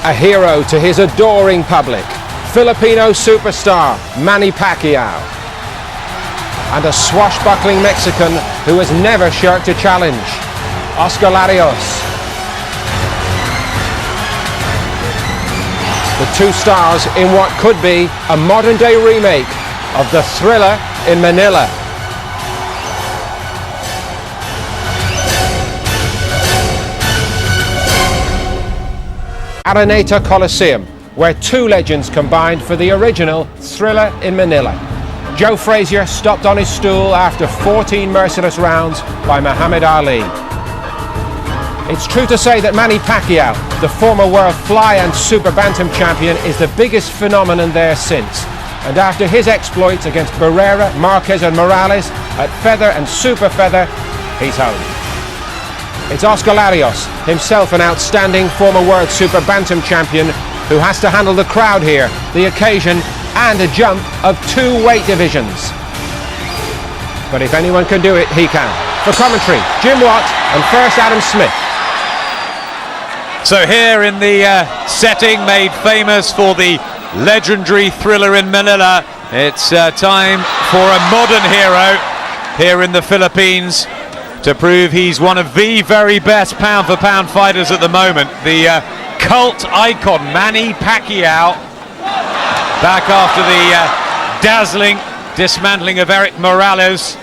a hero to his adoring public, Filipino superstar Manny Pacquiao, and a swashbuckling Mexican who has never shirked a challenge, Óscar Larios. The two stars in what could be a modern-day remake of the thriller in Manila. Araneta Coliseum, where two legends combined for the original Thriller in Manila. Joe Frazier stopped on his stool after 14 merciless rounds by Muhammad Ali. It's true to say that Manny Pacquiao, the former world fly and super bantam champion, is the biggest phenomenon there since. And after his exploits against Barrera, Marquez and Morales at feather and super feather, he's home. It's Óscar Larios, himself an outstanding former world super bantam champion, who has to handle the crowd here, the occasion, and a jump of 2 weight divisions. But if anyone can do it, he can. For commentary, Jim Watt and first Adam Smith. So here in the setting made famous for the legendary Thriller in Manila, it's time for a modern hero here in the Philippines to prove he's one of the very best pound-for-pound fighters at the moment. The cult icon Manny Pacquiao, back after the dazzling dismantling of Erik Morales,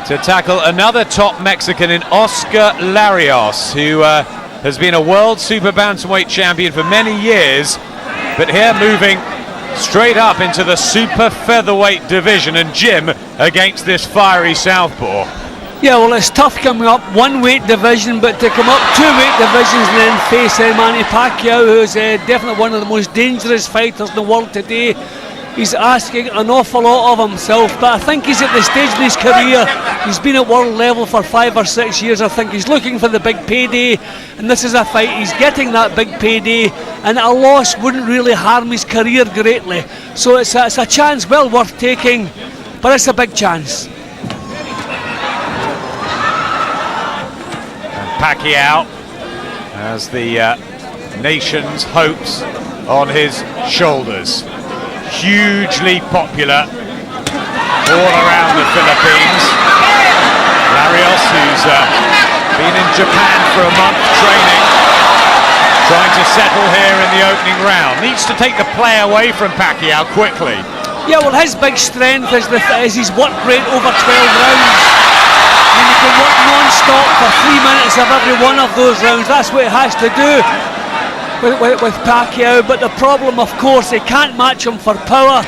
to tackle another top Mexican in Óscar Larios, who has been a world super bantamweight champion for many years, but here moving straight up into the super featherweight division, and Jim against this fiery southpaw. Yeah, well, it's tough coming up 1 weight division, but to come up 2 weight divisions and then face Manny Pacquiao, who's definitely one of the most dangerous fighters in the world today. He's asking an awful lot of himself, but I think he's at the stage in his career. He's been at world level for 5 or 6 years. I think he's looking for the big payday, and this is a fight. He's getting that big payday, and a loss wouldn't really harm his career greatly. So it's a chance well worth taking, but it's a big chance. Pacquiao has the nation's hopes on his shoulders. Hugely popular all around the Philippines. Larios, who's been in Japan for a month training, trying to settle here in the opening round. Needs to take the play away from Pacquiao quickly. Yeah, well, his big strength is his work rate over 12 rounds. I mean, he can work non-stop for 3 minutes of every one of those rounds. That's what he has to do with Pacquiao. But the problem, of course, he can't match him for power.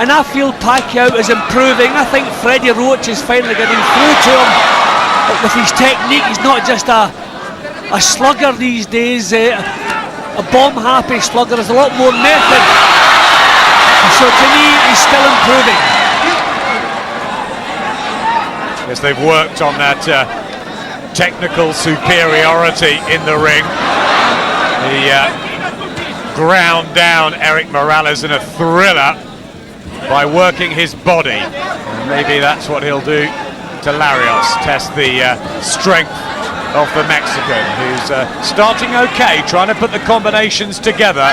And I feel Pacquiao is improving. I think Freddie Roach is finally getting through to him with his technique. He's not just a slugger these days, a bomb-happy slugger. There's a lot more method. So to me, he's still improving. Yes, they've worked on that technical superiority in the ring. He ground down Erik Morales in a thriller by working his body. And maybe that's what he'll do to Larios, test the strength of the Mexican, who's starting okay, trying to put the combinations together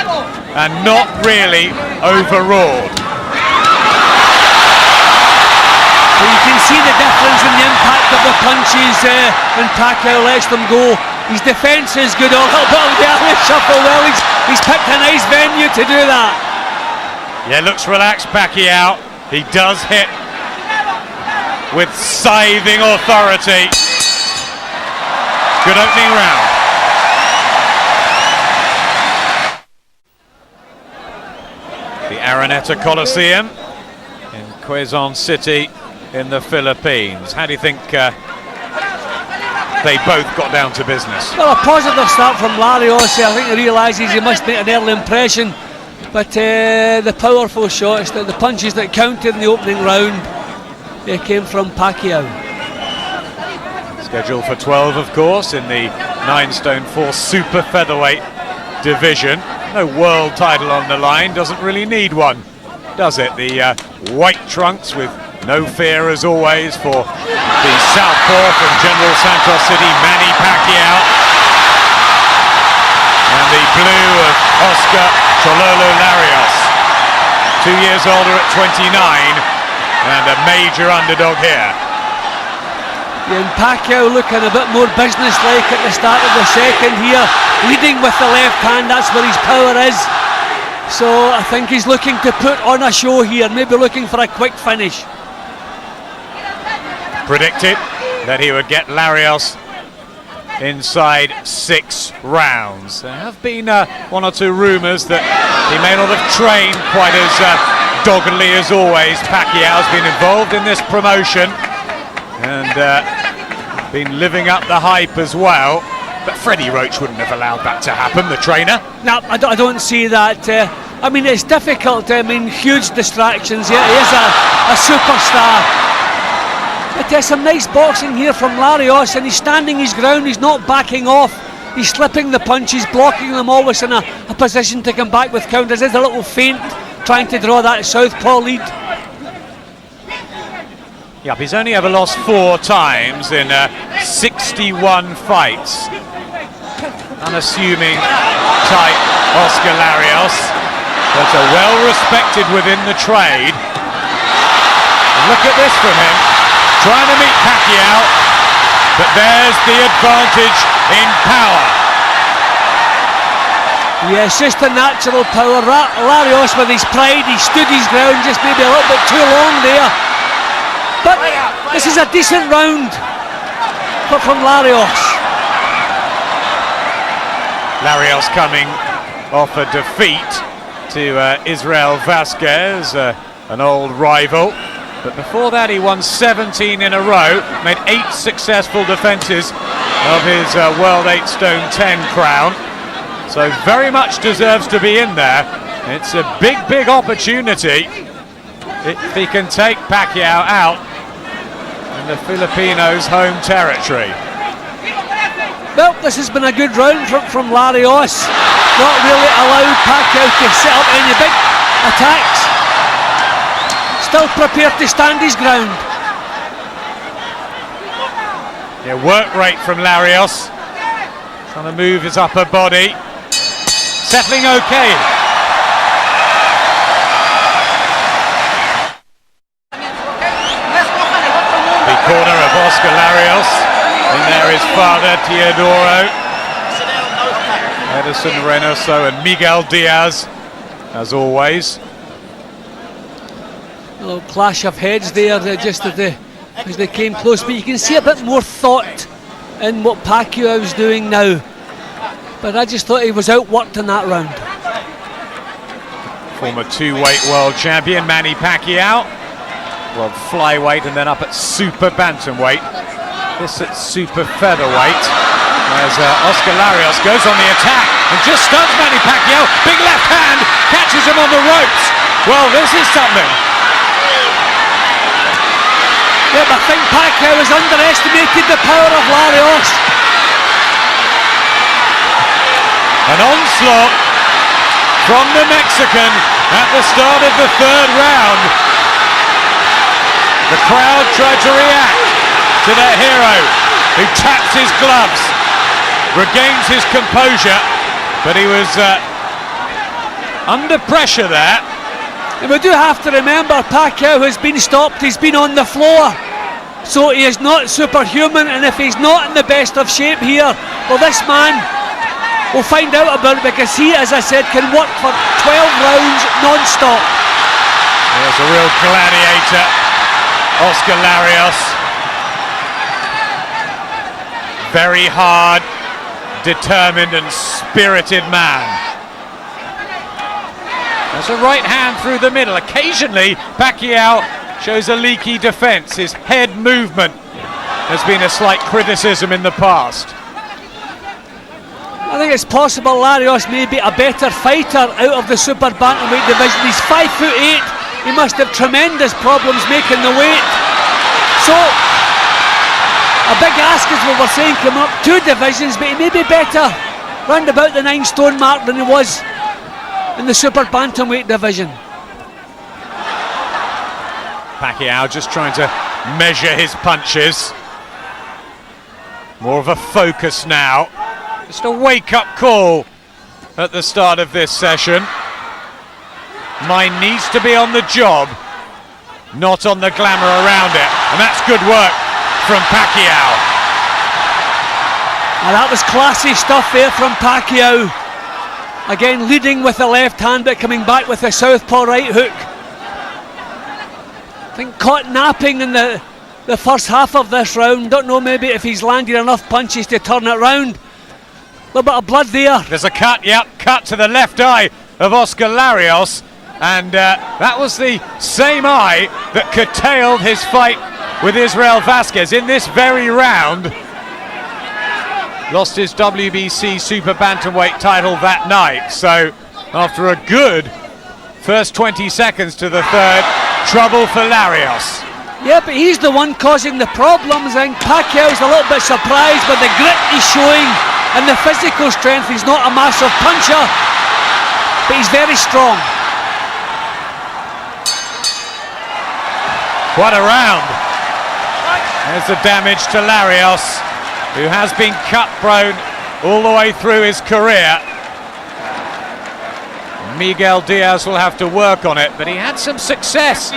and not really overawed. Well, you can see the difference in the impact of the punches when Pacquiao lets them go. His defence is good. A little bit of the alley shuffle. Well, he's picked a nice venue to do that. Yeah, looks relaxed, Pacquiao. He does hit with scything authority. Good opening round. The Araneta Coliseum in Quezon City in the Philippines. How do you think they both got down to business? Well, a positive start from Larios. I think he realises he must make an early impression, but the powerful shots, the punches that counted in the opening round, came from Pacquiao. Scheduled for 12, of course, in the 9'4" super featherweight division. No world title on the line, doesn't really need one, does it? The white trunks with no fear, as always, for the southpaw from General Santos City, Manny Pacquiao. And the blue of Óscar Larios. 2 years older at 29 and a major underdog here. And Pacquiao looking a bit more businesslike at the start of the second here, leading with the left hand. That's where his power is. So I think he's looking to put on a show here, maybe looking for a quick finish. Predicted that he would get Larios inside 6 rounds. There have been 1 or 2 rumours that he may not have trained quite as doggedly as always. Pacquiao's been involved in this promotion and been living up the hype as well. But Freddie Roach wouldn't have allowed that to happen, the trainer. No, I don't see that. I mean, it's difficult. I mean, huge distractions. Yeah, he is a superstar. But there's some nice boxing here from Larios, and he's standing his ground. He's not backing off. He's slipping the punches, blocking them, always in a position to come back with counters. There's a little feint trying to draw that southpaw lead. Yep, he's only ever lost 4 times in 61 fights. Unassuming type Óscar Larios, but well respected within the trade. And look at this from him, trying to meet Pacquiao, but there's the advantage in power. Yeah, it's just a natural power. Larios with his pride, he stood his ground just maybe a little bit too long there. But this is a decent round from Larios. Larios coming off a defeat to Israel Vasquez, an old rival. But before that he won 17 in a row, made 8 successful defences of his World 8 Stone 10 crown. So very much deserves to be in there. It's a big opportunity if he can take Pacquiao out in the Filipinos' home territory. Well, this has been a good round from Larios. Not really allowed Pacquiao to set up any big attacks. Still prepared to stand his ground. Yeah, work rate from Larios. Trying to move his upper body. Settling okay. The corner of Óscar Larios. And there is father Teodoro, Edison Reynoso and Miguel Diaz, as always. A little clash of heads there, just as they came close, but you can see a bit more thought in what Pacquiao was doing now. But I just thought he was outworked in that round. Former 2-weight world champion Manny Pacquiao, world flyweight and then up at super bantamweight. This at super featherweight, as Óscar Larios goes on the attack and just stuns Manny Pacquiao. Big left hand, catches him on the ropes. Well, this is something. Yeah, but I think Pacquiao has underestimated the power of Larios. An onslaught from the Mexican at the start of the 3rd round. The crowd tried to react to their hero, who taps his gloves, regains his composure, but he was under pressure there. And we do have to remember Pacquiao has been stopped, he's been on the floor, so he is not superhuman, and if he's not in the best of shape here, well, this man, we'll find out about it, because he, as I said, can work for 12 rounds non-stop. There's a real gladiator, Óscar Larios. Very hard, determined and spirited man. There's a right hand through the middle. Occasionally, Pacquiao shows a leaky defense. His head movement has been a slight criticism in the past. I think it's possible Larios may be a better fighter out of the super bantamweight division. He's 5'8". He must have tremendous problems making the weight. So, a big ask, as we were saying, coming up 2 divisions, but he may be better round about the 9 stone mark than he was in the super bantamweight division. Pacquiao just trying to measure his punches. More of a focus now. Just a wake-up call at the start of this session. Mind needs to be on the job, not on the glamour around it. And that's good work from Pacquiao. And that was classy stuff there from Pacquiao. Again, leading with the left hand, but coming back with the southpaw right hook. I think caught napping in the first half of this round. Don't know maybe if he's landed enough punches to turn it round. A little bit of blood there. There's a cut, yep, cut to the left eye of Óscar Larios. And that was the same eye that curtailed his fight with Israel Vasquez in this very round. Lost his WBC Super Bantamweight title that night. So after a good first 20 seconds to the third, trouble for Larios. Yeah, but he's the one causing the problems. I think Pacquiao's a little bit surprised by the grit he's showing and the physical strength. He's not a massive puncher, but he's very strong. What a round. There's the damage to Larios, who has been cut prone all the way through his career. Miguel Diaz will have to work on it, but he had some success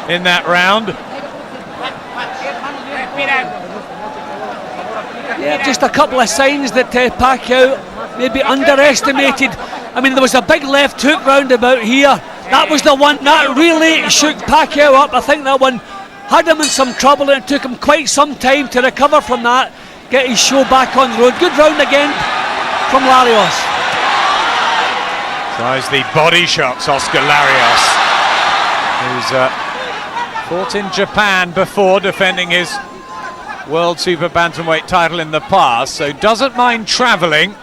in that round. Yeah, just a couple of signs that Pacquiao maybe underestimated. I mean, there was a big left hook roundabout here. That was the one that really shook Pacquiao up. I think that one had him in some trouble, and it took him quite some time to recover from that, get his show back on the road. Good round again from Larios. Tries the body shots, Óscar Larios, who's fought in Japan before, defending his World Super Bantamweight title in the past, so doesn't mind travelling.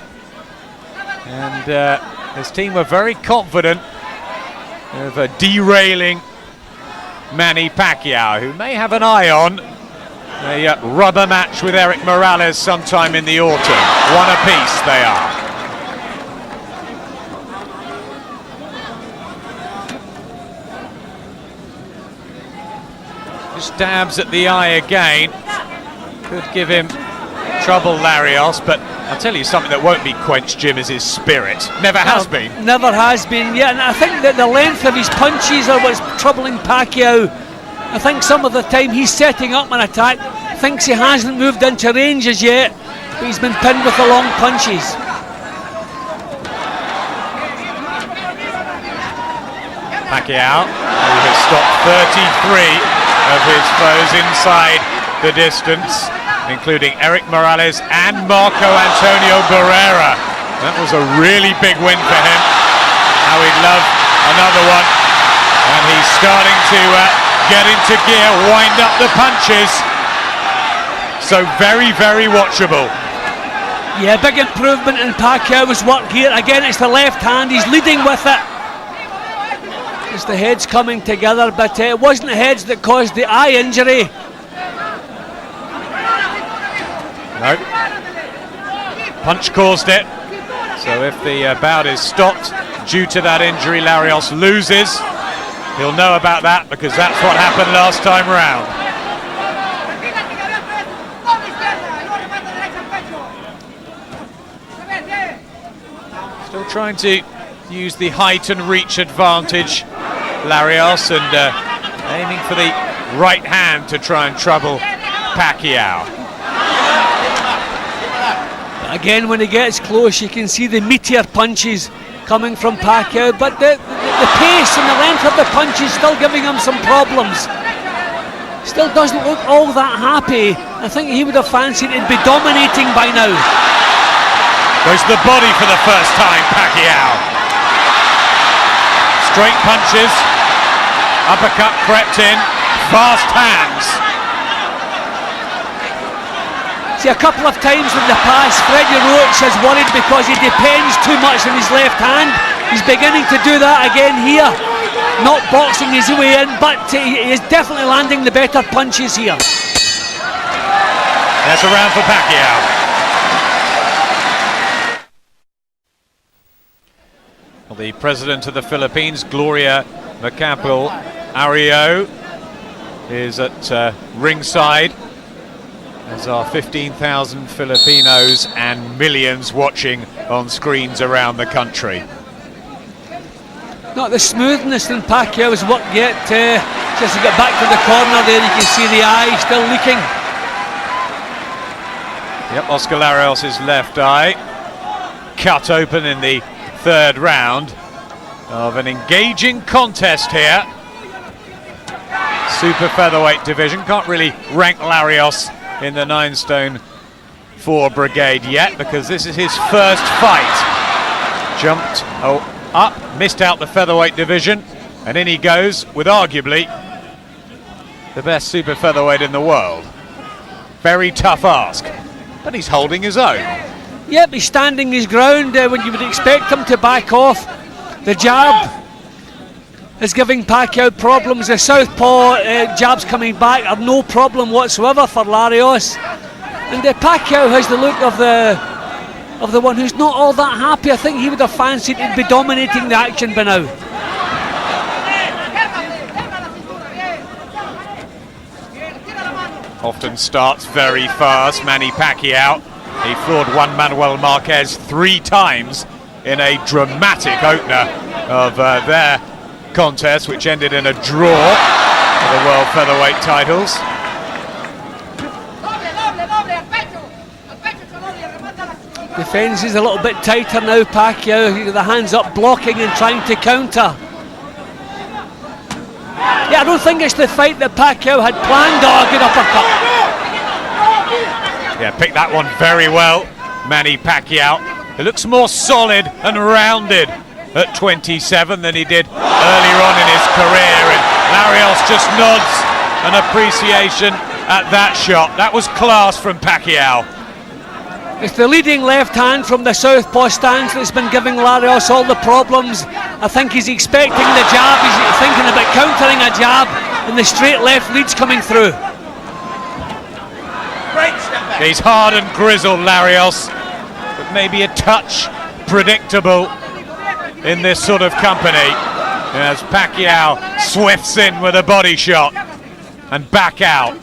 And his team were very confident of derailing Manny Pacquiao, who may have an eye on a rubber match with Erik Morales sometime in the autumn. One apiece they are. Just dabs at the eye again. Could give him trouble, Larios, but I'll tell you something that won't be quenched, Jim, is his spirit. Never has been. Never has been, yeah, and I think that the length of his punches are what's troubling Pacquiao. I think some of the time he's setting up an attack, thinks he hasn't moved into range as yet, but he's been pinned with the long punches. Pacquiao, who has stopped 33 of his foes inside the distance, including Erik Morales and Marco Antonio Barrera. That was a really big win for him. Now he'd love another one. And he's starting to get into gear, wind up the punches. So very, very watchable. Yeah, big improvement in Pacquiao's work here. Again, it's the left hand, he's leading with it. It's the heads coming together, but it wasn't the heads that caused the eye injury. No. Punch caused it. So if the bout is stopped due to that injury, Larios loses. He'll know about that because that's what happened last time round. Still trying to use the height and reach advantage, Larios, and aiming for the right hand to try and trouble Pacquiao. Again, when he gets close, you can see the meteor punches coming from Pacquiao, but the pace and the length of the punches still giving him some problems. Still doesn't look all that happy. I think he would have fancied he'd be dominating by now. Goes to the body for the first time, Pacquiao. Straight punches, uppercut crept in, fast hands. See, a couple of times in the past, Freddie Roach has worried because he depends too much on his left hand. He's beginning to do that again here, not boxing his way in, but he is definitely landing the better punches here. That's a round for Pacquiao. Well, the president of the Philippines, Gloria Macapagal Arroyo, is at ringside. There's our 15,000 Filipinos and millions watching on screens around the country. Not the smoothness in Pacquiao's work yet. Just to get back to the corner there, you can see the eye still leaking. Yep, Óscar Larios' left eye cut open in the third round of an engaging contest here. Super featherweight division. Can't really rank Larios in the 9 stone 4 brigade yet, because this is his first fight. Jumped up, missed out the featherweight division, and in he goes with arguably the best super featherweight in the world. Very tough ask, but he's holding his own. Yep, he's standing his ground when you would expect him to back off. The jab is giving Pacquiao problems. The southpaw jabs coming back are no problem whatsoever for Larios. And Pacquiao has the look of the one who's not all that happy. I think he would have fancied he'd be dominating the action by now. Often starts very fast, Manny Pacquiao. He floored Juan Manuel Marquez 3 times in a dramatic opener of their contest, which ended in a draw for the world featherweight titles. Defence is a little bit tighter now, Pacquiao. The hands up, blocking and trying to counter. Yeah, I don't think it's the fight that Pacquiao had planned. Oh, good uppercut. Yeah, picked that one very well, Manny Pacquiao. He looks more solid and rounded at 27 than he did earlier on in his career, and Larios just nods an appreciation at that shot. That was class from Pacquiao. It's the leading left hand from the southpaw stance that's been giving Larios all the problems. I think he's expecting the jab, he's thinking about countering a jab, and the straight left lead's coming through. He's hard and grizzled, Larios, but maybe a touch predictable in this sort of company, as Pacquiao swifts in with a body shot and back out.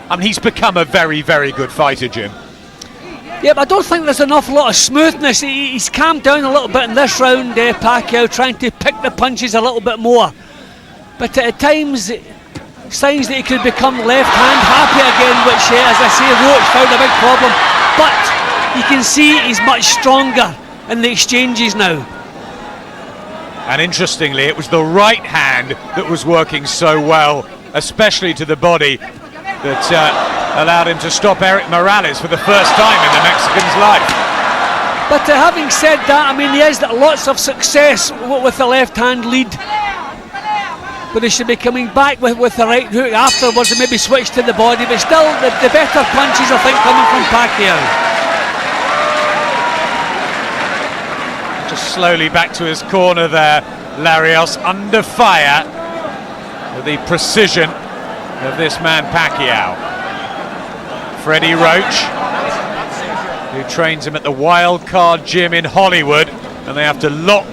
I mean, he's become a very, very good fighter, Jim. Yeah, but I don't think there's an awful lot of smoothness. He's calmed down a little bit in this round, Pacquiao, trying to pick the punches a little bit more. But at times, signs that he could become left-hand happy again, which, as I say, Roach found a big problem. But you can see he's much stronger in the exchanges now. And interestingly, it was the right hand that was working so well, especially to the body, that allowed him to stop Eric Morales for the first time in the Mexican's life. But having said that, I mean, he has lots of success with the left-hand lead. But he should be coming back with the right hook afterwards and maybe switch to the body. But still, the better punches, I think, coming from Pacquiao. Just slowly back to his corner there, Larios, under fire with the precision of this man Pacquiao. Freddie Roach, who trains him at the Wild Card Gym in Hollywood, and they have to lock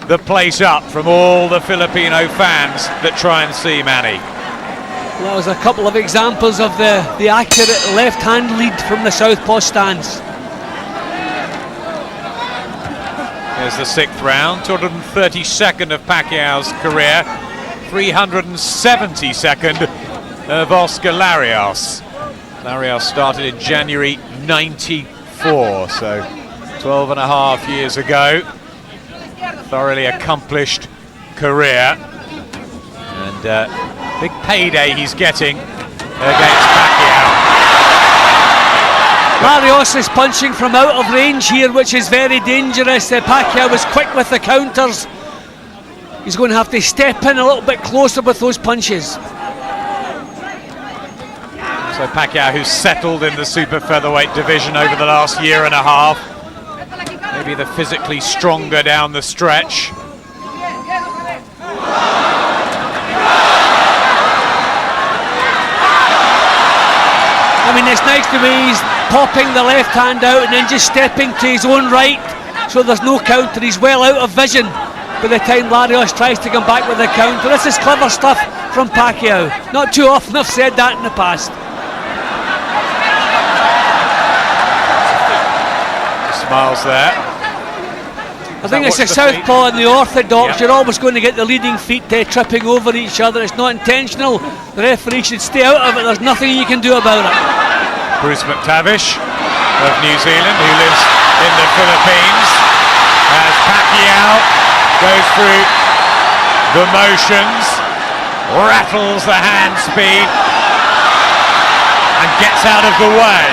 the place up from all the Filipino fans that try and see Manny. That was a couple of examples of the accurate left-hand lead from the southpaw stance. Here's the 6th round, 232nd of Pacquiao's career, 372nd of Óscar Larios. Larios started in January 94, so 12 and a half years ago. Thoroughly accomplished career, and big payday he's getting against Pacquiao. Larios is punching from out of range here, which is very dangerous. Pacquiao was quick with the counters. He's going to have to step in a little bit closer with those punches. So Pacquiao, who's settled in the super featherweight division over the last year and a half, maybe the physically stronger down the stretch. I mean, it's nice the way he's popping the left hand out and then just stepping to his own right, so there's no counter. He's well out of vision by the time Larios tries to come back with the counter. This is clever stuff from Pacquiao. Not too often I've said that in the past. Smiles there. I think it's the southpaw and the orthodox. You're always going to get the leading feet tripping over each other. It's not intentional. The referee should stay out of it. There's nothing you can do about it. Bruce McTavish of New Zealand, who lives in the Philippines, as Pacquiao goes through the motions, rattles the hand speed, and gets out of the way.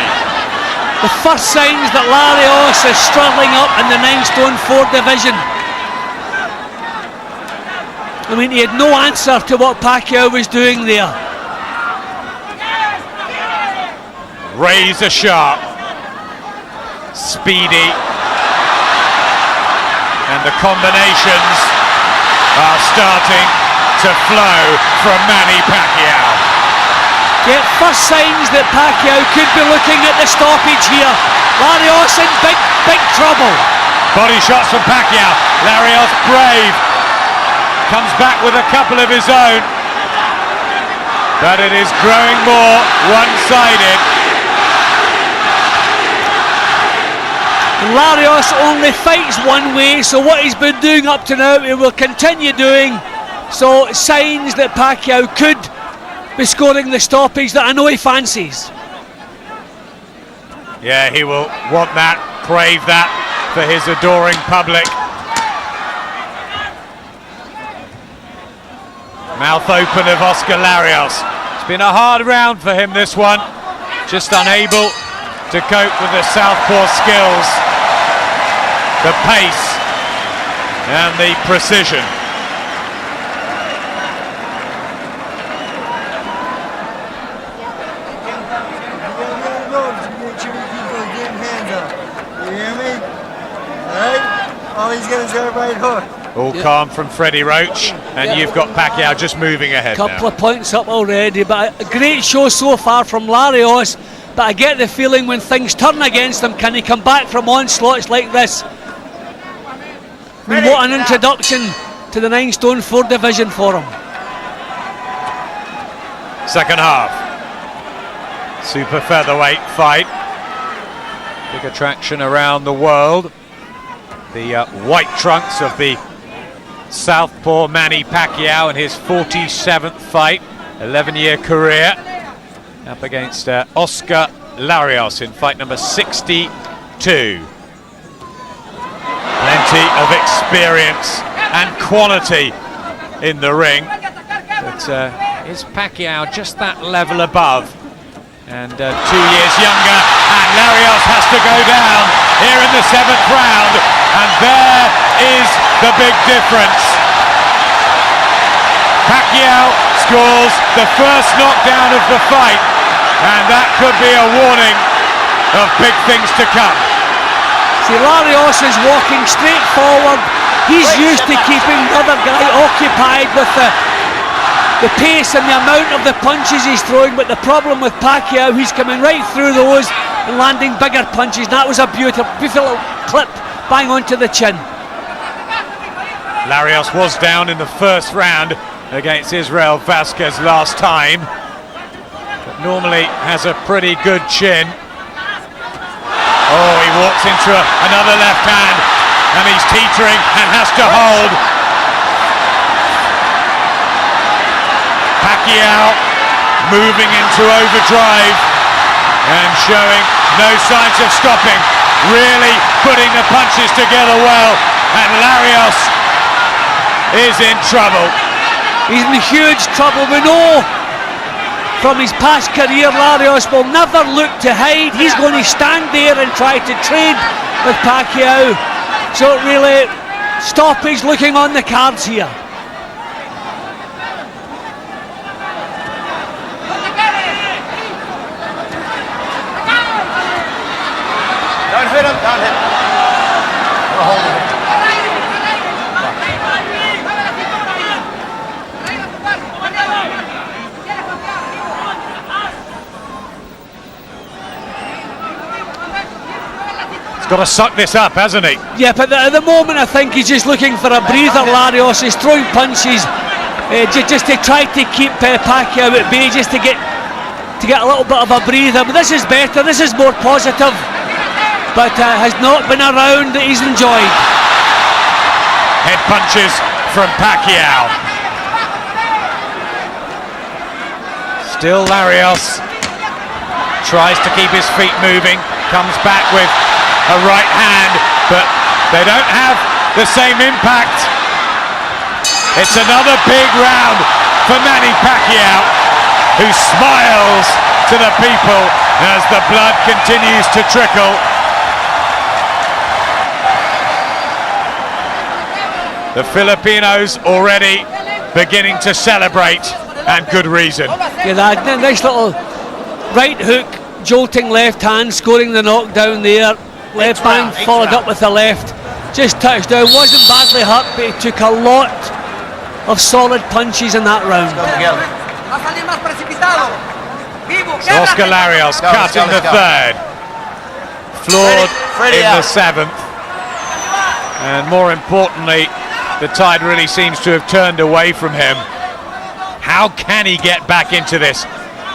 The first signs that Larios is struggling up in the 9 stone 4 division. I mean, he had no answer to what Pacquiao was doing there. Razor sharp, speedy, and the combinations are starting to flow from Manny Pacquiao. Yeah, first signs that Pacquiao could be looking at the stoppage here. Larios in big trouble. Body shots from Pacquiao. Larios brave. Comes back with a couple of his own. But it is growing more one-sided. Larios only fights one way, so what he's been doing up to now, he will continue doing. So signs that Pacquiao could be scoring the stoppage that I know he fancies. Yeah, he will want that, crave that for his adoring public. Mouth open of Óscar Larios. It's been a hard round for him, this one. Just unable to cope with the southpaw skills, the pace and the precision. He's going to go right hook. All calm from Freddie Roach, and you've got Pacquiao just moving ahead now. Couple of points up already, but a great show so far from Larios. But I get the feeling when things turn against him, can he come back from onslaughts like this? I mean, what an introduction to the 9 stone 4 division for him. Second half. Super featherweight fight. Big attraction around the world. The white trunks of the southpaw Manny Pacquiao in his 47th fight, 11-year career, up against Óscar Larios in fight number 62. Plenty of experience and quality in the ring, but is Pacquiao just that level above? And 2 years younger, and Larios has to go down here in the 7th round, and there is the big difference. Pacquiao scores the first knockdown of the fight, and that could be a warning of big things to come. See, Larios is walking straight forward. He's used to keeping the other guy occupied with the pace and the amount of the punches he's throwing, but the problem with Pacquiao, he's coming right through those and landing bigger punches. That was a beautiful clip bang onto the chin. Larios was down in the first round against Israel Vasquez last time, but normally has a pretty good chin. Oh, he walks into another left hand, and he's teetering and has to hold. Pacquiao moving into overdrive and showing no signs of stopping, really putting the punches together well, and Larios is in trouble. He's in huge trouble. We know from his past career Larios will never look to hide. He's going to stand there and try to trade with Pacquiao, so really stoppage looking on the cards here. Don't hit him, don't hit him. Hold him. He's got to suck this up, hasn't he? Yeah, but at the moment I think he's just looking for a breather. Larios is throwing punches just to try to keep Pacquiao at bay, just to get a little bit of a breather. But this is better, this is more positive, but has not been a round that he's enjoyed. Head punches from Pacquiao. Still Larios tries to keep his feet moving, comes back with a right hand, but they don't have the same impact. It's another big round for Manny Pacquiao, who smiles to the people as the blood continues to trickle. The Filipinos already beginning to celebrate, and good reason. Yeah, that nice little right hook, jolting left hand, scoring the knockdown there. Left hand followed up with the left. Just touched down, wasn't badly hurt, but he took a lot of solid punches in that round. So Óscar Larios cut in the third, floored in the seventh, and more importantly, the tide really seems to have turned away from him. How can he get back into this?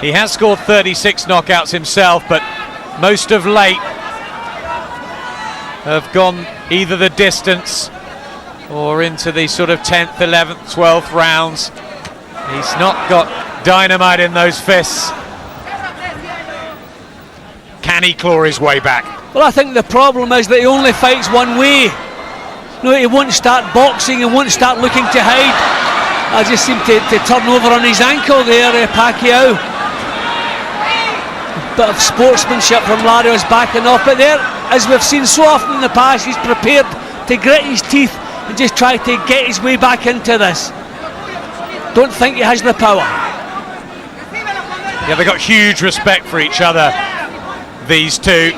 He has scored 36 knockouts himself, but most of late have gone either the distance or into the sort of 10th, 11th, 12th rounds. He's not got dynamite in those fists. Can he claw his way back? Well, I think the problem is that he only fights one way. No, he won't start boxing, he won't start looking to hide. I just seem to turn over on his ankle there, Pacquiao. Bit of sportsmanship from Larios backing off, but there, as we've seen so often in the past, he's prepared to grit his teeth and just try to get his way back into this. Don't think he has the power. Yeah, they've got huge respect for each other, these two.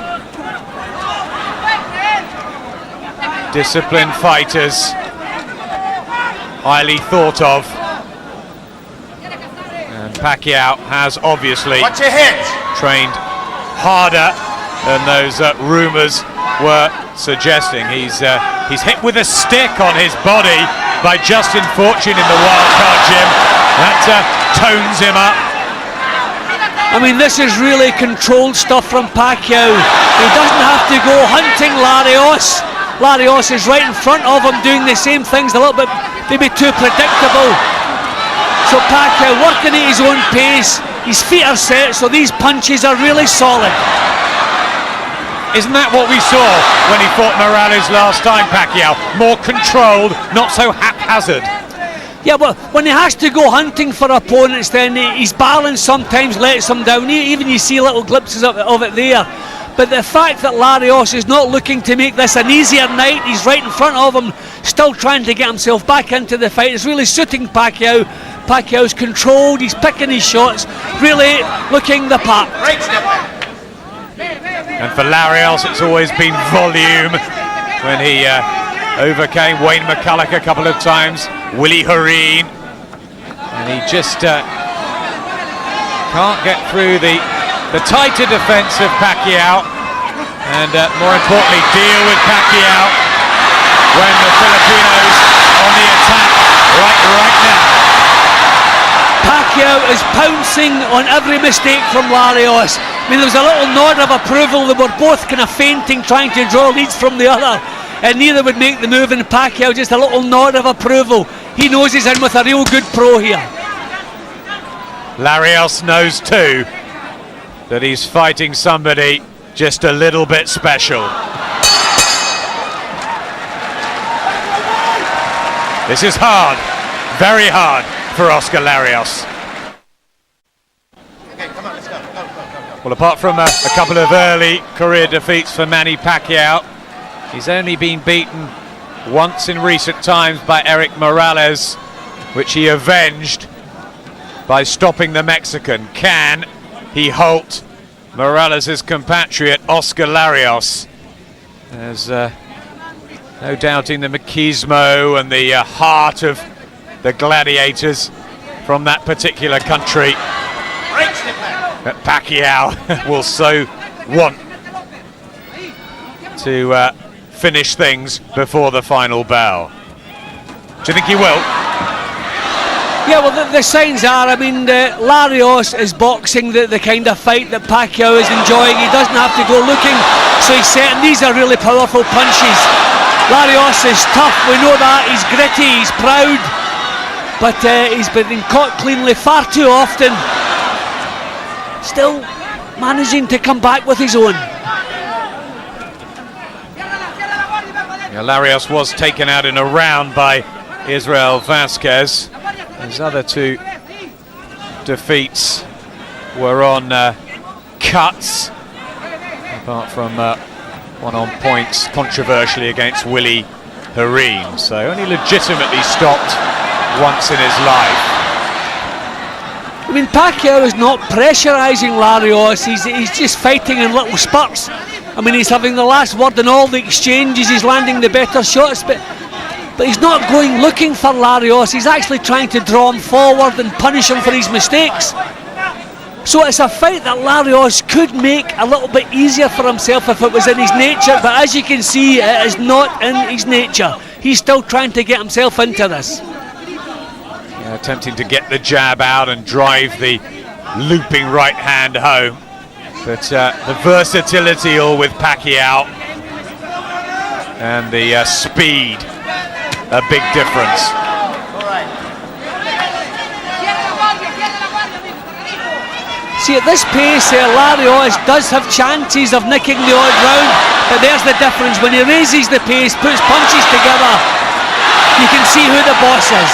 Disciplined fighters, highly thought of. And Pacquiao has obviously trained harder than those rumours were suggesting. He's hit with a stick on his body by Justin Fortune in the wildcard gym. That tones him up. I mean, this is really controlled stuff from Pacquiao. He doesn't have to go hunting Larios. Larios is right in front of him doing the same things, a little bit maybe too predictable. So Pacquiao working at his own pace, his feet are set, so these punches are really solid. Isn't that what we saw when he fought Morales last time, Pacquiao? More controlled, not so haphazard. Yeah, but when he has to go hunting for opponents, then his balance sometimes lets him down. Even you see little glimpses of it there. But the fact that Larios is not looking to make this an easier night, he's right in front of him, still trying to get himself back into the fight, is really suiting Pacquiao. Pacquiao's controlled, he's picking his shots, really looking the part. And for Larios, it's always been volume when he overcame Wayne McCulloch a couple of times, Willie Hareen, and he just can't get through the tighter defence of Pacquiao, and more importantly, deal with Pacquiao when the Filipinos on the attack right now. Pacquiao is pouncing on every mistake from Larios. I mean, there was a little nod of approval. They were both kind of feinting, trying to draw leads from the other, and neither would make the move, and Pacquiao just a little nod of approval. He knows he's in with a real good pro here. Larios knows too that he's fighting somebody just a little bit special. This is hard, very hard for Óscar Larios. Okay, come on, let's go. Go. Well, apart from a couple of early career defeats for Manny Pacquiao, he's only been beaten once in recent times by Eric Morales, which he avenged by stopping the Mexican. Can he halt Morales' compatriot Óscar Larios? There's no doubting the machismo and the heart of the gladiators from that particular country that Pacquiao will so want to finish things before the final bell. Do you think he will? Yeah, well, the signs are, I mean, Larios is boxing the kind of fight that Pacquiao is enjoying. He doesn't have to go looking, so he's setting. These are really powerful punches. Larios is tough, we know that. He's gritty, he's proud, but he's been caught cleanly far too often. Still managing to come back with his own. Yeah, Larios was taken out in a round by Israel Vasquez. His other two defeats were on cuts, apart from one on points controversially against Wiele Hareen. So only legitimately stopped once in his life. I mean, Pacquiao is not pressurising Larios, he's just fighting in little spurts. I mean, he's having the last word in all the exchanges, he's landing the better shots, but he's not going looking for Larios. He's actually trying to draw him forward and punish him for his mistakes. So it's a fight that Larios could make a little bit easier for himself if it was in his nature, but as you can see, it is not in his nature. He's still trying to get himself into this. Yeah, attempting to get the jab out and drive the looping right hand home. But the versatility all with Pacquiao and the speed, a big difference. See, at this pace, Larios does have chances of nicking the odd round, but there's the difference. When he raises the pace, puts punches together, you can see who the boss is.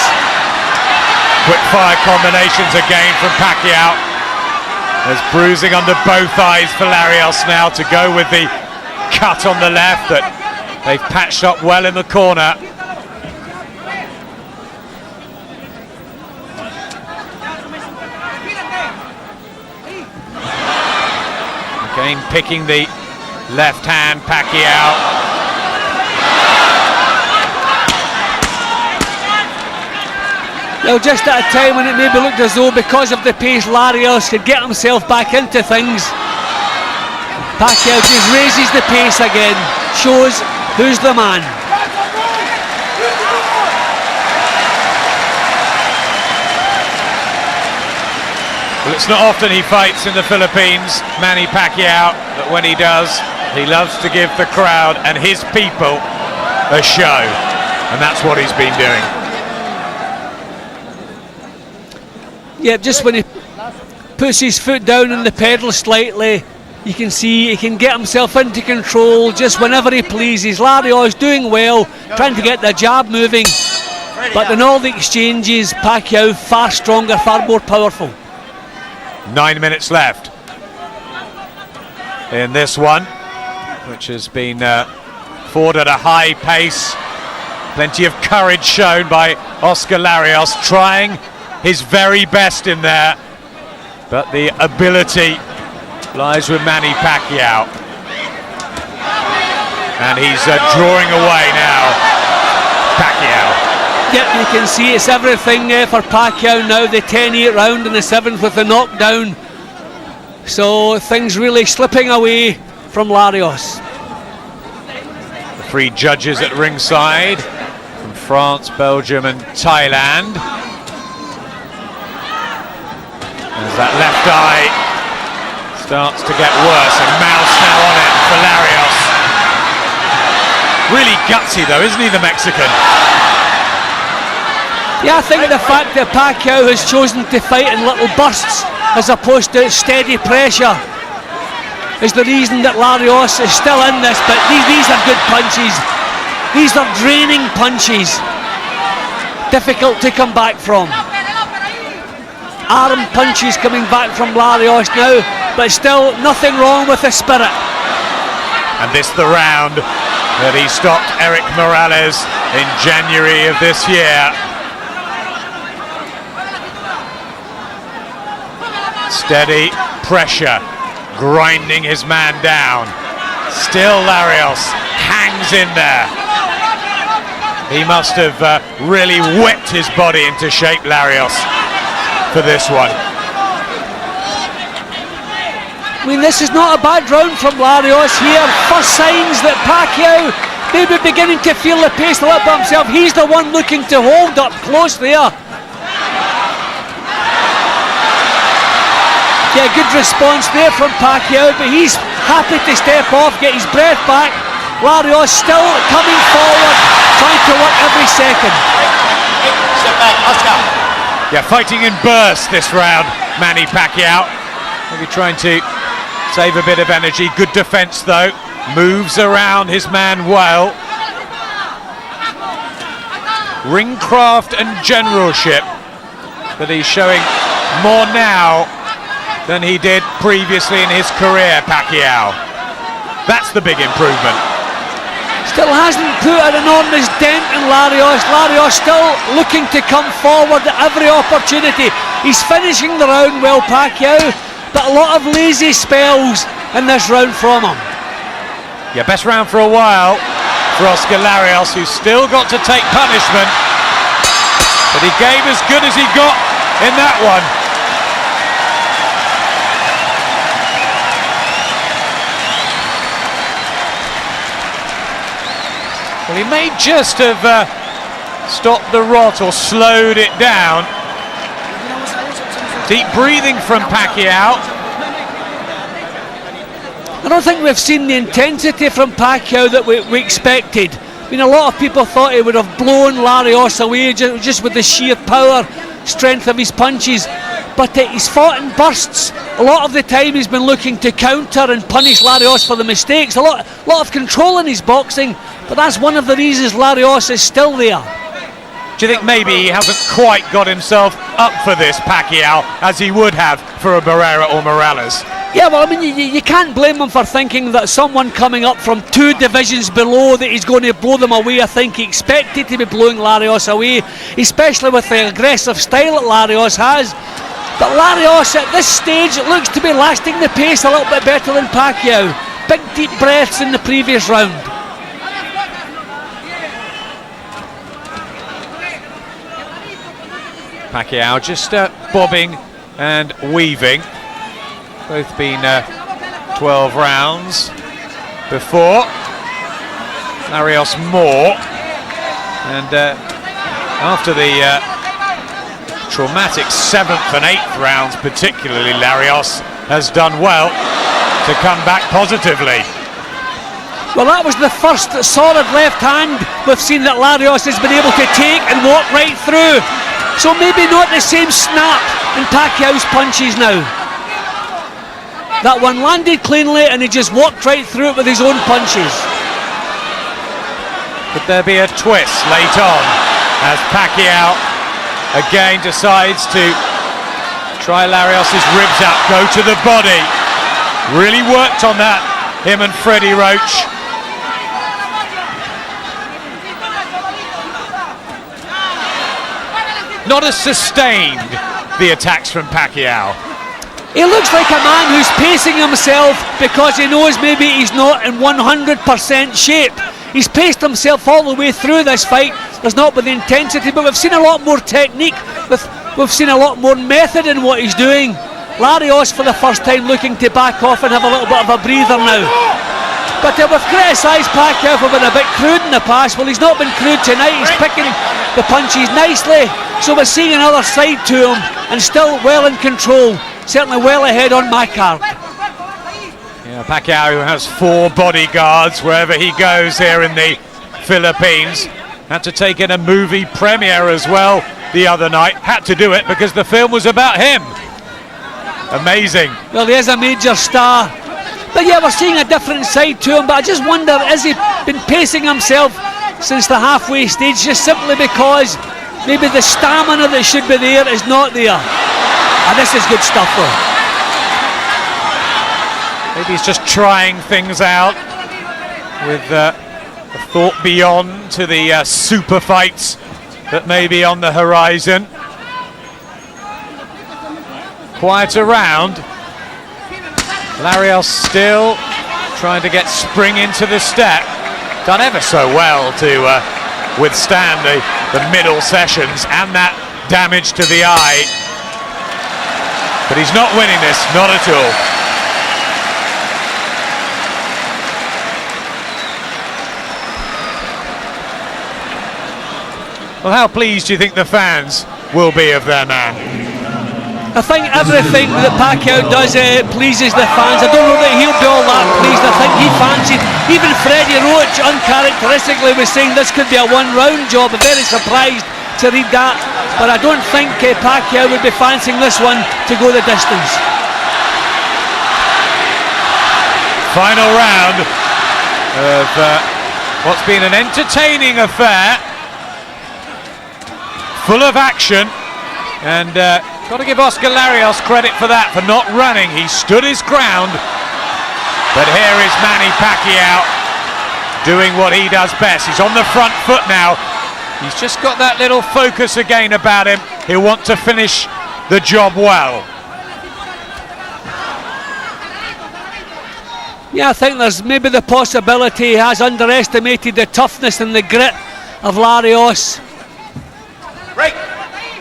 Quick fire combinations again from Pacquiao. There's bruising under both eyes for Larios now to go with the cut on the left that they've patched up well in the corner. Again picking the left hand, Pacquiao. Well, just at a time when it maybe looked as though because of the pace Larios could get himself back into things, Pacquiao just raises the pace again, shows who's the man. Well, it's not often he fights in the Philippines, Manny Pacquiao, but when he does, he loves to give the crowd and his people a show, and that's what he's been doing. Yeah, just when he puts his foot down on the pedal slightly, you can see he can get himself into control just whenever he pleases. Larios doing well, trying to get the jab moving, but in all the exchanges, Pacquiao far stronger, far more powerful. 9 minutes left in this one, which has been fought at a high pace. Plenty of courage shown by Óscar Larios, trying his very best in there, but the ability lies with Manny Pacquiao, and he's drawing away now. Pacquiao. Yep, you can see it's everything for Pacquiao now, the 10-8 round and the 7th with the knockdown, so things really slipping away from Larios. The three judges at ringside from France, Belgium and Thailand. As that left eye starts to get worse, and Mouse now on it for Larios. Really gutsy though, isn't he, the Mexican? Yeah, I think the fact that Pacquiao has chosen to fight in little bursts as opposed to steady pressure is the reason that Larios is still in this, but these are good punches. These are draining punches. Difficult to come back from. Arm punches coming back from Larios now, but still nothing wrong with the spirit. And this the round that he stopped Eric Morales in January of this year. Steady pressure, grinding his man down. Still Larios hangs in there. He must have really whipped his body into shape, Larios, for this one. I mean, this is not a bad round from Larios here. First signs that Pacquiao may be beginning to feel the pace a little bit himself. He's the one looking to hold up close there. Yeah, good response there from Pacquiao, but he's happy to step off, get his breath back. Larios still coming forward, trying to work every second. Step back, Óscar. Yeah, fighting in bursts this round, Manny Pacquiao. Maybe trying to save a bit of energy. Good defence though. Moves around his man well. Ringcraft and generalship that he's showing more now than he did previously in his career, Pacquiao. That's the big improvement. Still hasn't put an enormous dent in Larios. Larios still looking to come forward at every opportunity. He's finishing the round well, Pacquiao, but a lot of lazy spells in this round from him. Yeah, best round for a while for Óscar Larios, who's still got to take punishment, but he gave as good as he got in that one. Well, he may just have stopped the rot or slowed it down. Deep breathing from Pacquiao. I don't think we've seen the intensity from Pacquiao that we expected. I mean, a lot of people thought he would have blown Larios away just with the sheer power, strength of his punches. But he's fought in bursts. A lot of the time he's been looking to counter and punish Larios for the mistakes. A lot of control in his boxing, but that's one of the reasons Larios is still there. Do you think maybe he hasn't quite got himself up for this, Pacquiao, as he would have for a Barrera or Morales? Yeah, well, I mean, you can't blame him for thinking that someone coming up from 2 divisions below that he's going to blow them away. I think he expected to be blowing Larios away, especially with the aggressive style that Larios has. But Larios at this stage looks to be lasting the pace a little bit better than Pacquiao. Big deep breaths in the previous round. Pacquiao just bobbing and weaving. Both been 12 rounds before. Larios more. And after the traumatic 7th and 8th rounds, particularly, Larios has done well to come back positively. Well, that was the first solid left hand we've seen that Larios has been able to take and walk right through. So maybe not the same snap in Pacquiao's punches now. That one landed cleanly and he just walked right through it with his own punches. Could there be a twist late on as Pacquiao again decides to try Larios' ribs out, go to the body. Really worked on that, him and Freddie Roach. Not as sustained, the attacks from Pacquiao. He looks like a man who's pacing himself because he knows maybe he's not in 100% shape. He's paced himself all the way through this fight. There's not been the intensity, but we've seen a lot more technique. We've seen a lot more method in what he's doing. Larios for the first time looking to back off and have a little bit of a breather now. But we've criticised Pacquiao for being a bit crude in the past. Well, he's not been crude tonight. He's picking the punches nicely. So we're seeing another side to him and still well in control. Certainly well ahead on my card. Yeah, Pacquiao has 4 bodyguards wherever he goes here in the Philippines. Had to take in a movie premiere as well the other night. Had to do it because the film was about him. Amazing. Well, he is a major star. But yeah, we're seeing a different side to him. But I just wonder, has he been pacing himself since the halfway stage just simply because maybe the stamina that should be there is not there? And this is good stuff though. Maybe he's just trying things out with a thought beyond to the super fights that may be on the horizon. Quieter round. Larios still trying to get spring into the step. Done ever so well to withstand the middle sessions and that damage to the eye. But he's not winning this, not at all. Well, how pleased do you think the fans will be of their man? I think everything that Pacquiao does pleases the fans. I don't know that he'll be all that pleased. I think he fancied, even Freddie Roach uncharacteristically was saying this could be a one-round job. I'm very surprised to read that, but I don't think Pacquiao would be fancying this one to go the distance. Final round of what's been an entertaining affair, full of action, and got to give Óscar Larios credit for that, for not running. He stood his ground, but here is Manny Pacquiao doing what he does best. He's on the front foot now. He's just got that little focus again about him. He'll want to finish the job well. Yeah, I think there's maybe the possibility he has underestimated the toughness and the grit of Larios. Break.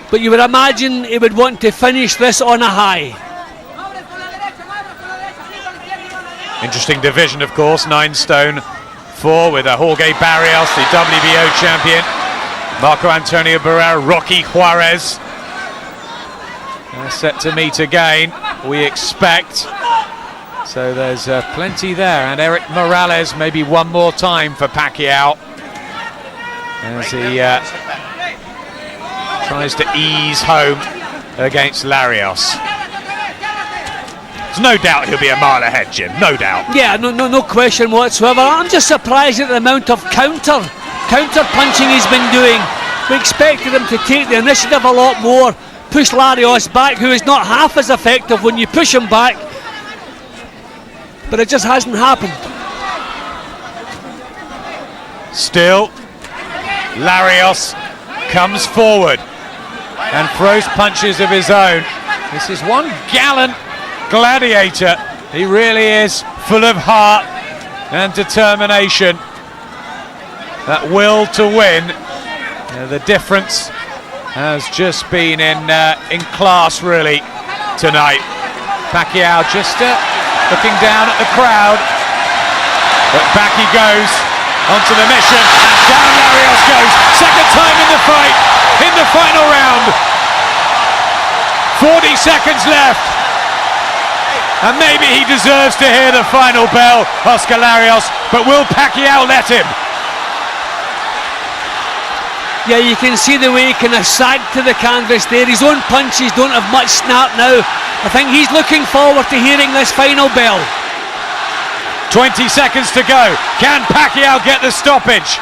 But you would imagine he would want to finish this on a high. Interesting division, of course. 9 stone 4 with Jorge Barrios, the WBO champion. Marco Antonio Barrera, Rocky Juarez. They're set to meet again, we expect. So there's plenty there. And Eric Morales maybe one more time for Pacquiao as he tries to ease home against Larios. There's no doubt he'll be a mile ahead, Jim, no doubt. Yeah, no question whatsoever. I'm just surprised at the amount of counter punching he's been doing. We expected him to take the initiative a lot more, push Larios back, who is not half as effective when you push him back, but it just hasn't happened. Still, Larios comes forward and throws punches of his own. This is one gallant gladiator. He really is full of heart and determination, that will to win. The difference has just been in class really tonight. Pacquiao just looking down at the crowd, but back he goes onto the mission, and down Larios goes. Second time in the fight, in the final round. 40 seconds left, and maybe he deserves to hear the final bell, Óscar Larios, but will Pacquiao let him? Yeah, you can see the way he kind of sagged to the canvas there. His own punches don't have much snap now. I think he's looking forward to hearing this final bell. 20 seconds to go. Can Pacquiao get the stoppage?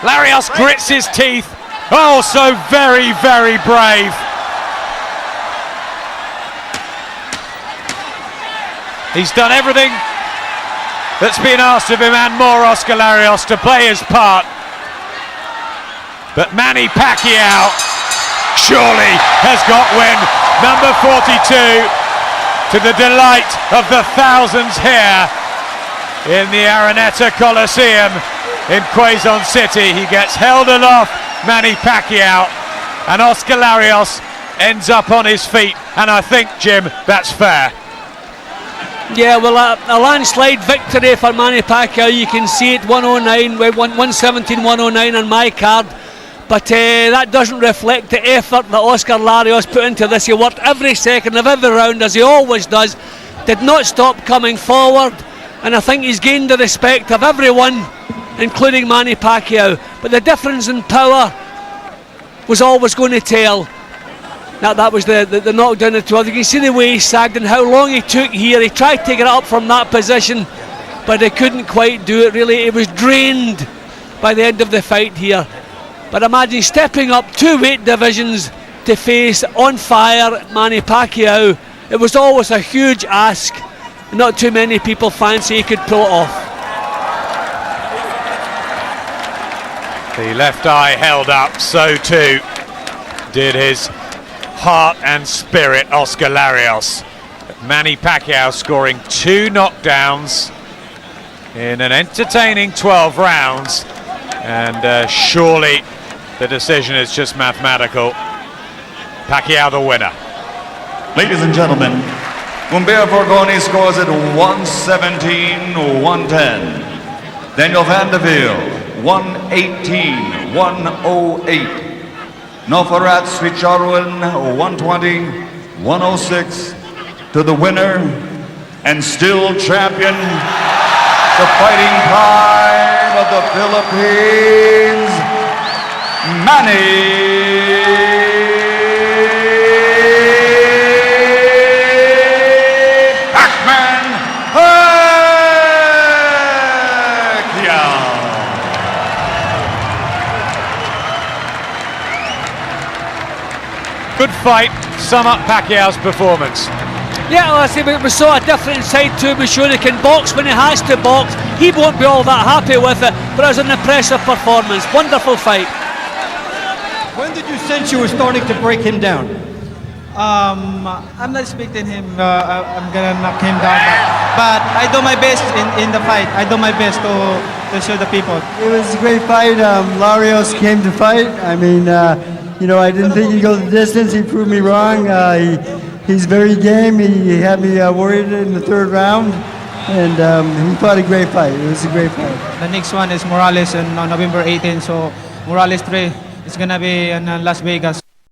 Larios grits his teeth. Oh, so very, very brave. He's done everything that's been asked of him and more, Óscar Larios, to play his part. But Manny Pacquiao surely has got win number 42, to the delight of the thousands here in the Araneta Coliseum in Quezon City. He gets held aloft, Manny Pacquiao, and Óscar Larios ends up on his feet, and I think, Jim, that's fair. Yeah, well, a landslide victory for Manny Pacquiao. You can see it, 109, 117-109 on my card. But that doesn't reflect the effort that Óscar Larios put into this. He worked every second of every round, as he always does. Did not stop coming forward. And I think he's gained the respect of everyone, including Manny Pacquiao. But the difference in power was always going to tell. That was the knockdown of 12. You can see the way he sagged and how long he took here. He tried to get up from that position, but he couldn't quite do it, really. He was drained by the end of the fight here. But imagine stepping up 2 weight divisions to face on fire Manny Pacquiao. It was always a huge ask. Not too many people fancy he could pull it off. The left eye held up, so too did his heart and spirit, Óscar Larios. Manny Pacquiao scoring 2 knockdowns in an entertaining 12 rounds, and surely the decision is just mathematical. Pacquiao the winner. Ladies and gentlemen, Humbert Furgoni scores at 117-110. Daniel Vanderveer, 118-108. Noppharat Srichharoen, 106 to the winner and still champion, the Fighting Pride of the Philippines, Manny Pacquiao. Good fight. Sum up Pacquiao's performance. Yeah, well, I see we saw a different side to him. We showed he can box when he has to box. He won't be all that happy with it, but it was an impressive performance. Wonderful fight. When did you sense you were starting to break him down? I'm not expecting him. I'm gonna knock him down, but I do my best in the fight. I do my best to show the people. It was a great fight. Larios came to fight. I mean, you know, I didn't think he'd go the distance. He proved me wrong. He's very game. He had me worried in the third round, and he fought a great fight. It was a great fight. The next one is Morales on November 18. So Morales 3 is gonna be in Las Vegas.